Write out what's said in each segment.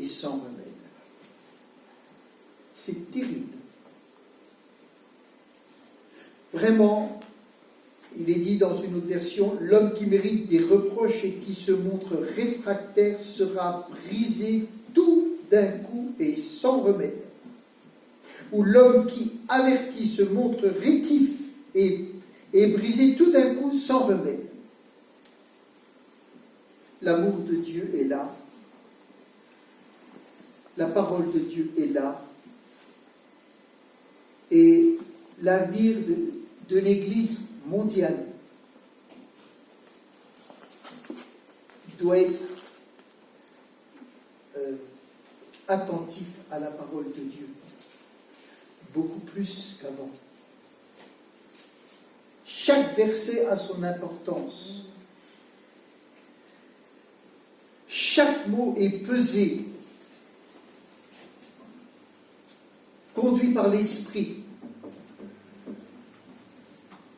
sans remède. C'est terrible. Vraiment, il est dit dans une autre version, l'homme qui mérite des reproches et qui se montre réfractaire sera brisé tout d'un coup et sans remède. Ou l'homme qui avertit se montre rétif et brisé tout d'un coup sans remède. L'amour de Dieu est là. La parole de Dieu est là. Et l'avenir de l'Église mondiale doit être attentif à la parole de Dieu, beaucoup plus qu'avant. Chaque verset a son importance. Chaque mot est pesé, conduit par l'Esprit,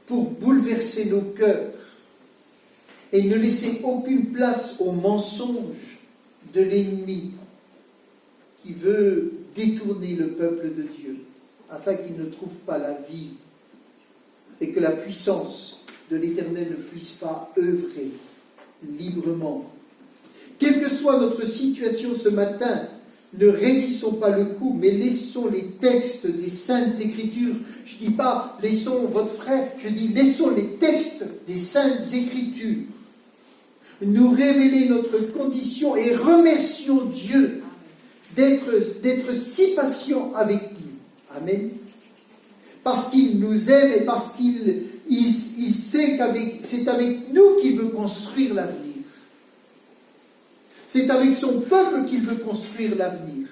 pour bouleverser nos cœurs et ne laisser aucune place au mensonge de l'ennemi qui veut détourner le peuple de Dieu afin qu'il ne trouve pas la vie et que la puissance de l'Éternel ne puisse pas œuvrer librement. Quelle que soit notre situation ce matin, ne raidissons pas le coup, mais laissons les textes des Saintes Écritures. Je ne dis pas laissons votre frère, je dis laissons les textes des Saintes Écritures nous révéler notre condition et remercions Dieu d'être si patient avec nous. Amen. Parce qu'il nous aime et parce qu'il sait c'est avec nous qu'il veut construire l'avenir. C'est avec son peuple qu'il veut construire l'avenir.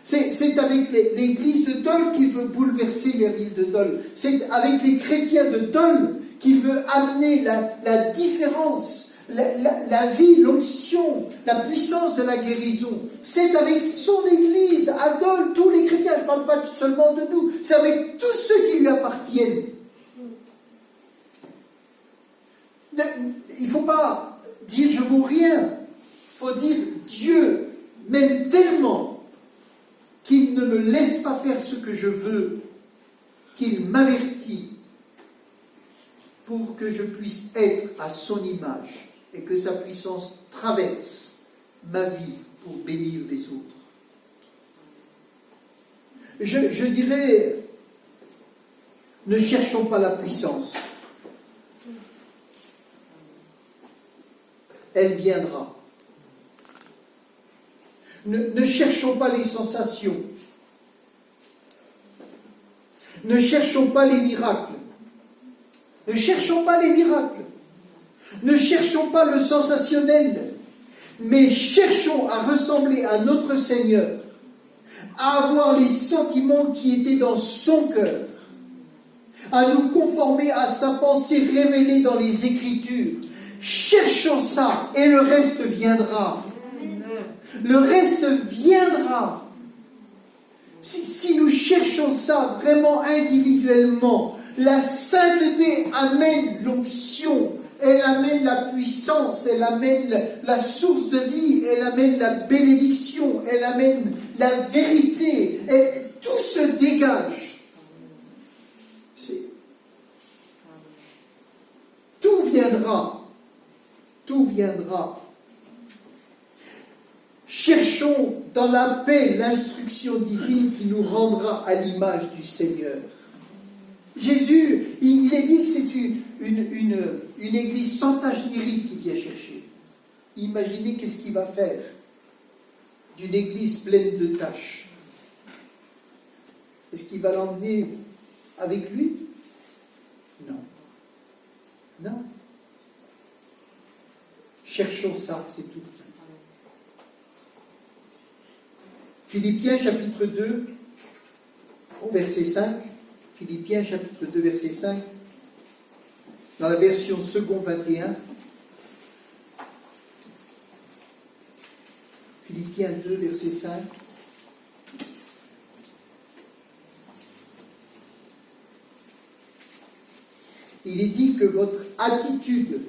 C'est avec l'église de Dole qu'il veut bouleverser la ville de Dole. C'est avec les chrétiens de Dole qu'il veut amener la différence, la vie, l'onction, la puissance de la guérison. C'est avec son église à Dole, tous les chrétiens, je ne parle pas seulement de nous, c'est avec tous ceux qui lui appartiennent. Il ne faut pas dire je ne vaux rien. Il faut dire Dieu m'aime tellement qu'il ne me laisse pas faire ce que je veux, qu'il m'avertit pour que je puisse être à son image et que sa puissance traverse ma vie pour bénir les autres. Je dirais, ne cherchons pas la puissance. Elle viendra. Ne cherchons pas les sensations. Ne cherchons pas les miracles. Ne cherchons pas les miracles. Ne cherchons pas le sensationnel. Mais cherchons à ressembler à notre Seigneur, à avoir les sentiments qui étaient dans son cœur, à nous conformer à sa pensée révélée dans les Écritures. Cherchons ça et le reste viendra. Le reste viendra. Si nous cherchons ça vraiment individuellement, la sainteté amène l'onction, elle amène la puissance, elle amène la source de vie, elle amène la bénédiction, elle amène la vérité, tout se dégage. Tout viendra. Tout viendra. Cherchons dans la paix l'instruction divine qui nous rendra à l'image du Seigneur. Jésus, il est dit que c'est une église sans tache ni ride qui vient chercher. Imaginez qu'est-ce qu'il va faire d'une église pleine de taches. Est-ce qu'il va l'emmener avec lui? Non. Non. Cherchons ça, c'est tout. Philippiens chapitre 2, verset 5. Philippiens chapitre 2, verset 5. Dans la version second 21. Philippiens 2, verset 5. Il est dit que votre attitude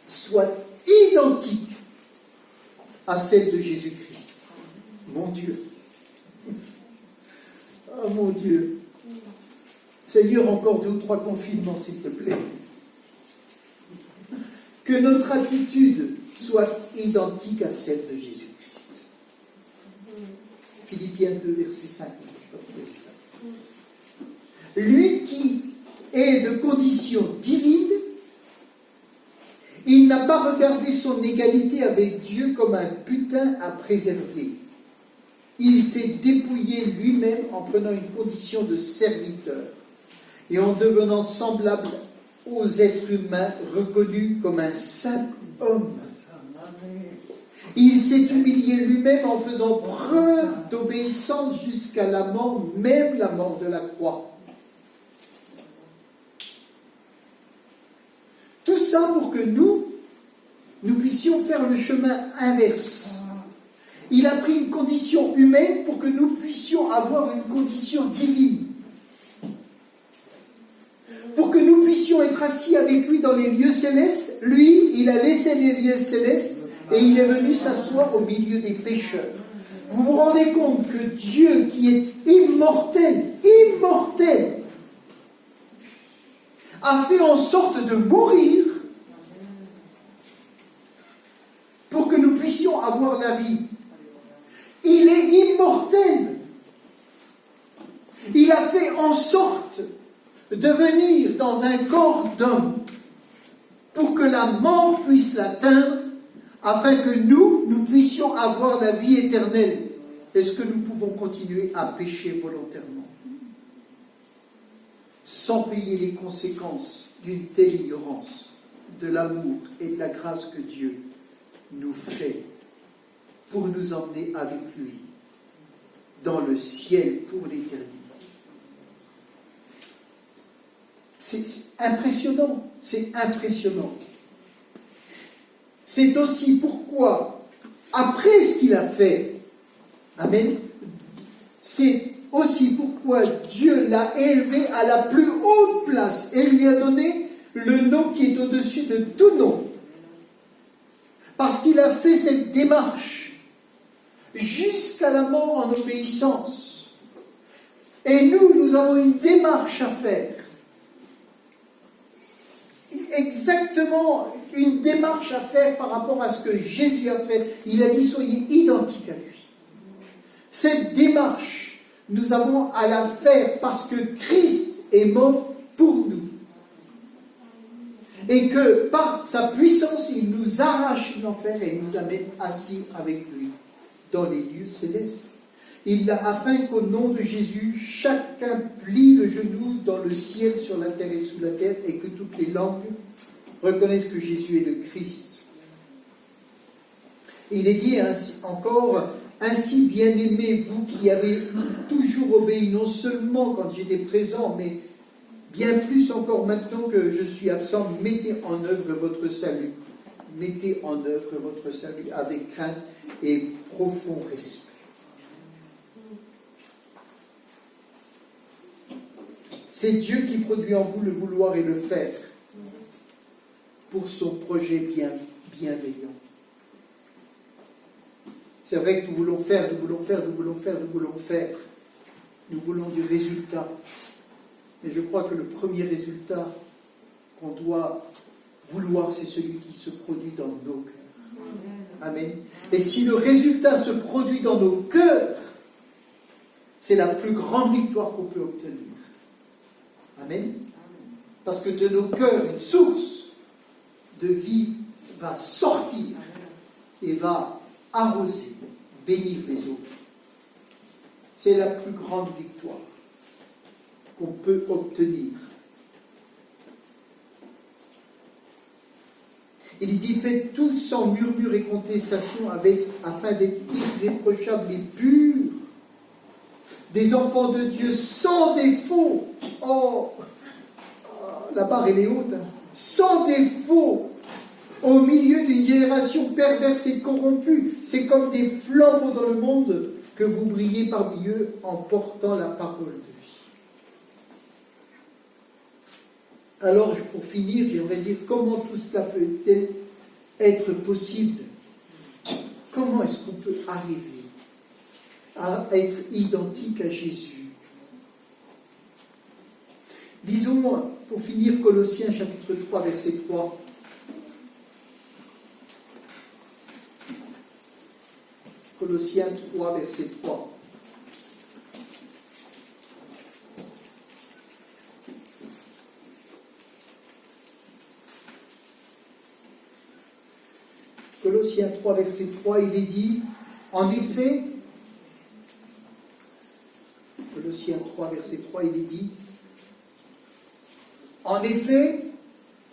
soit identique à celle de Jésus-Christ. Mon Dieu. Oh mon Dieu. Seigneur, encore 2 ou 3 confinements, s'il te plaît. Que notre attitude soit identique à celle de Jésus-Christ. Philippiens 2, verset 5. Je peux trouver ça. Lui qui est de condition divine, il n'a pas regardé son égalité avec Dieu comme un butin à préserver. Il s'est dépouillé lui-même en prenant une condition de serviteur et en devenant semblable aux êtres humains reconnus comme un simple homme. Il s'est humilié lui-même en faisant preuve d'obéissance jusqu'à la mort, même la mort de la croix. Tout ça pour que nous puissions faire le chemin inverse. Il a pris une condition humaine pour que nous puissions avoir une condition divine. Pour que nous puissions être assis avec lui dans les lieux célestes, lui, il a laissé les lieux célestes et il est venu s'asseoir au milieu des pécheurs. Vous vous rendez compte que Dieu, qui est immortel, a fait en sorte de mourir pour que nous puissions avoir la vie. Il est immortel. Il a fait en sorte de venir dans un corps d'homme pour que la mort puisse l'atteindre, afin que nous puissions avoir la vie éternelle. Est-ce que nous pouvons continuer à pécher volontairement sans payer les conséquences d'une telle ignorance de l'amour et de la grâce que Dieu nous fait pour nous emmener avec lui dans le ciel pour l'éternité? C'est impressionnant, c'est impressionnant. C'est aussi pourquoi, après ce qu'il a fait, amen, c'est aussi pourquoi Dieu l'a élevé à la plus haute place et lui a donné le nom qui est au-dessus de tout nom. Parce qu'il a fait cette démarche jusqu'à la mort en obéissance. Et nous avons une démarche à faire. Exactement une démarche à faire par rapport à ce que Jésus a fait. Il a dit, soyez identiques à lui. Cette démarche, nous avons à la faire parce que Christ est mort pour nous. Et que par sa puissance, il nous arrache de l'enfer et nous amène assis avec lui dans les lieux célestes. Afin qu'au nom de Jésus, chacun plie le genou dans le ciel, sur la terre et sous la terre, et que toutes les langues reconnaissent que Jésus est le Christ. Il est dit ainsi, encore, ainsi bien-aimés, vous qui avez toujours obéi, non seulement quand j'étais présent, mais bien plus encore maintenant que je suis absent, mettez en œuvre votre salut. Mettez en œuvre votre salut avec crainte et profond respect. C'est Dieu qui produit en vous le vouloir et le faire pour son projet bienveillant. C'est vrai que nous voulons faire. Nous voulons du résultat. Mais je crois que le premier résultat qu'on doit vouloir, c'est celui qui se produit dans nos cœurs. Amen. Et si le résultat se produit dans nos cœurs, c'est la plus grande victoire qu'on peut obtenir. Amen. Parce que de nos cœurs, une source de vie va sortir et va arroser, bénir les autres. C'est la plus grande victoire qu'on peut obtenir. Il dit, faites tout sans murmure et contestation, afin d'être irréprochables et purs, des enfants de Dieu sans défaut. Oh, la barre elle est haute. Hein. Sans défaut, au milieu d'une génération perverse et corrompue. C'est comme des flambeaux dans le monde que vous brillez parmi eux en portant la parole de vie. Alors, pour finir, j'aimerais dire comment tout cela peut-il être possible. comment est-ce qu'on peut arriver à être identique à Jésus? Lisons, pour finir, Colossiens chapitre 3, verset 3. Colossiens 3, verset 3. Colossiens 3, verset 3, il est dit, en effet, Colossiens 3, verset 3, il est dit, en effet,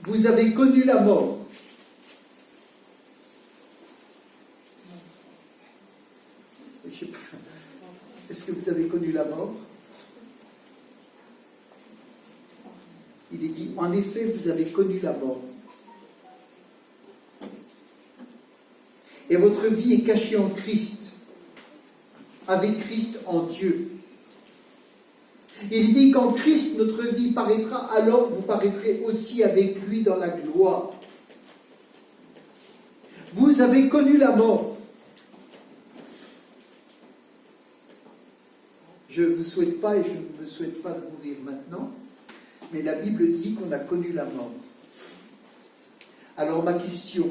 vous avez connu la mort. Je sais pas. Est-ce que vous avez connu la mort? Il est dit, en effet, vous avez connu la mort. Et votre vie est cachée en Christ, avec Christ en Dieu. Il dit qu'en Christ, notre vie paraîtra, alors vous paraîtrez aussi avec lui dans la gloire. Vous avez connu la mort. Je ne vous souhaite pas et je ne me souhaite pas de mourir maintenant, mais la Bible dit qu'on a connu la mort. Alors ma question,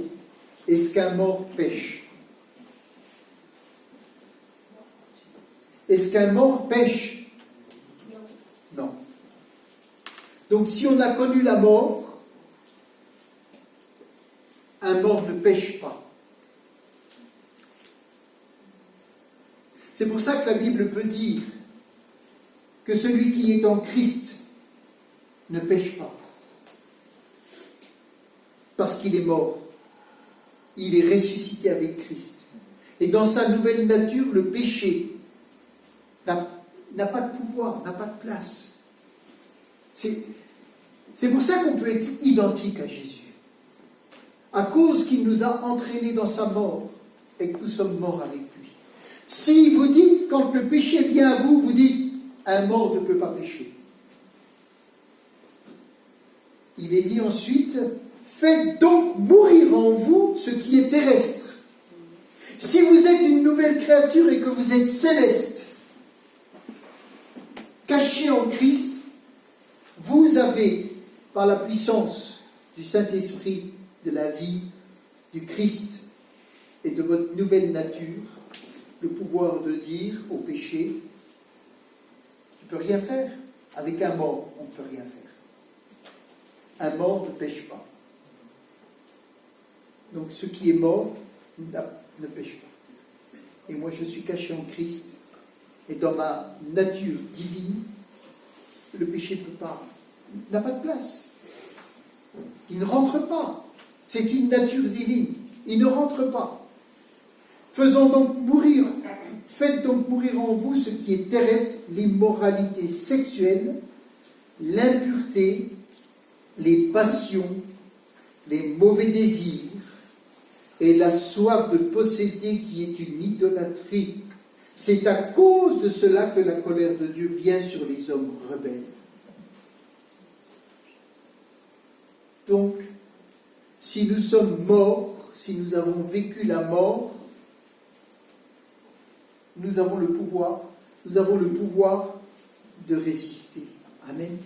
est-ce qu'un mort pêche? Est-ce qu'un mort pêche? Non. Donc si on a connu la mort, un mort ne pêche pas. C'est pour ça que la Bible peut dire que celui qui est en Christ ne pêche pas. Parce qu'il est mort. Il est ressuscité avec Christ. Et dans sa nouvelle nature, le péché n'a pas de pouvoir, n'a pas de place. C'est pour ça qu'on peut être identique à Jésus. À cause qu'il nous a entraînés dans sa mort et que nous sommes morts avec lui. Si vous dites, quand le péché vient à vous, vous dites, un mort ne peut pas pécher. Il est dit ensuite, faites donc mourir en vous ce qui est terrestre. Si vous êtes une nouvelle créature et que vous êtes céleste, caché en Christ, vous avez, par la puissance du Saint-Esprit, de la vie du Christ et de votre nouvelle nature, le pouvoir de dire au péché, tu ne peux rien faire. Avec un mort, on ne peut rien faire. Un mort ne pêche pas. Donc ce qui est mort ne pêche pas. Et moi je suis caché en Christ, et dans ma nature divine, le péché n'a pas de place. Il ne rentre pas. C'est une nature divine. Il ne rentre pas. Faites donc mourir en vous ce qui est terrestre, l'immoralité sexuelle, l'impureté, les passions, les mauvais désirs et la soif de posséder qui est une idolâtrie. C'est à cause de cela que la colère de Dieu vient sur les hommes rebelles. Donc, si nous sommes morts, si nous avons vécu la mort, nous avons le pouvoir de résister. Amen.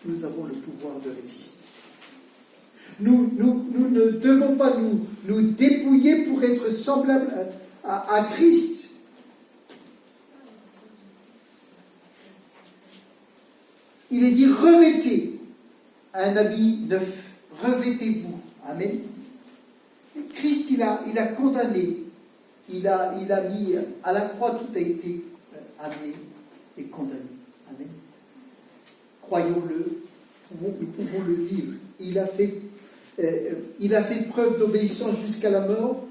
Nous avons le pouvoir de résister. Nous ne devons pas nous dépouiller pour être semblables à Christ. Il est dit, revêtez un habit neuf. Revêtez-vous. Amen. Christ, il a condamné. Il a mis à la croix, tout a été amené et condamné. Amen. Croyons-le, nous pouvons le vivre. Il a fait preuve d'obéissance jusqu'à la mort.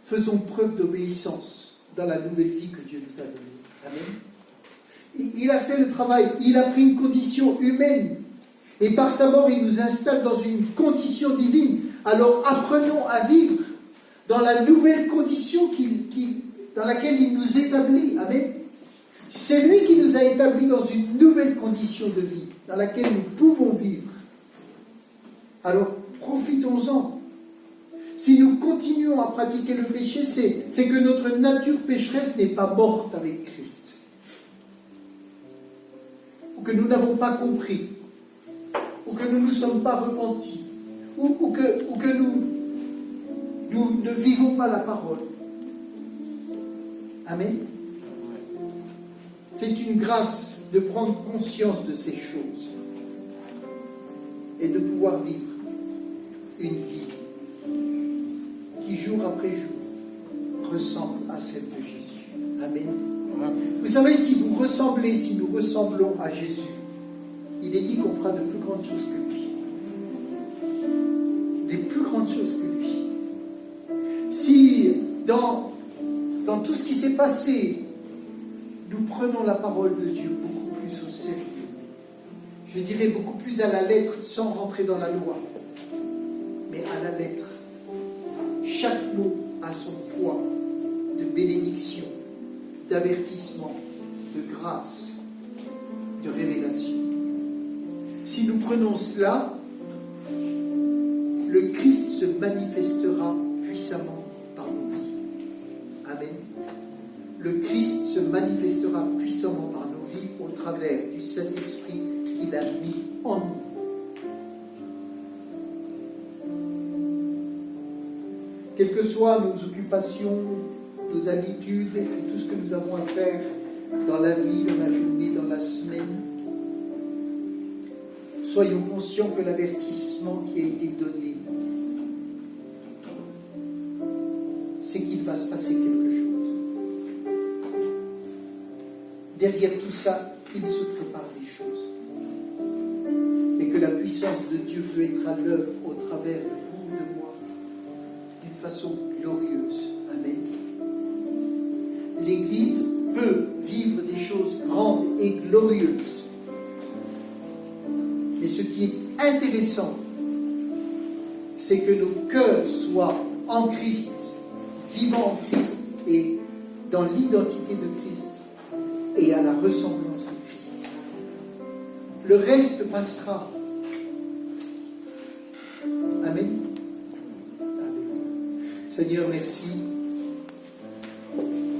Faisons preuve d'obéissance dans la nouvelle vie que Dieu nous a donnée. Amen. Il a fait le travail. Il a pris une condition humaine. Et par sa mort, il nous installe dans une condition divine. Alors apprenons à vivre dans la nouvelle condition dans laquelle il nous établit. Amen. C'est lui qui nous a établis dans une nouvelle condition de vie, dans laquelle nous pouvons vivre. Alors profitons-en. Si nous continuons à pratiquer le péché, c'est que notre nature pécheresse n'est pas morte avec Christ. Ou que nous n'avons pas compris. Ou que nous ne nous sommes pas repentis. Ou que nous ne vivons pas la parole. Amen. C'est une grâce de prendre conscience de ces choses et de pouvoir vivre une vie qui, jour après jour, ressemble à celle de Jésus. Amen. Vous savez, si nous ressemblons à Jésus, il est dit qu'on fera de plus grandes choses que lui. Des plus grandes choses que lui. Si, dans tout ce qui s'est passé, nous prenons la parole de Dieu beaucoup plus au sérieux, je dirais beaucoup plus à la lettre, sans rentrer dans la loi, mais à la lettre. Chaque mot a son poids de bénédiction, d'avertissement, de grâce, de révélation. Si nous prenons cela, le Christ se manifestera puissamment par nos vies. Amen. Le Christ se manifestera puissamment par nos vies au travers du Saint-Esprit qu'il a mis en nous. Quelles que soient nos occupations, nos habitudes et tout ce que nous avons à faire dans la vie, dans la journée, dans la semaine, soyons conscients que l'avertissement qui a été donné, c'est qu'il va se passer quelque chose. Derrière tout ça, il se prépare des choses. Et que la puissance de Dieu veut être à l'œuvre au travers de vous, de moi, d'une façon glorieuse. Amen. L'Église peut vivre des choses grandes et glorieuses. Mais ce qui est intéressant, c'est que nos cœurs soient en Christ, vivant en Christ et dans l'identité de Christ et à la ressemblance de Christ. Le reste passera. Amen. Seigneur, merci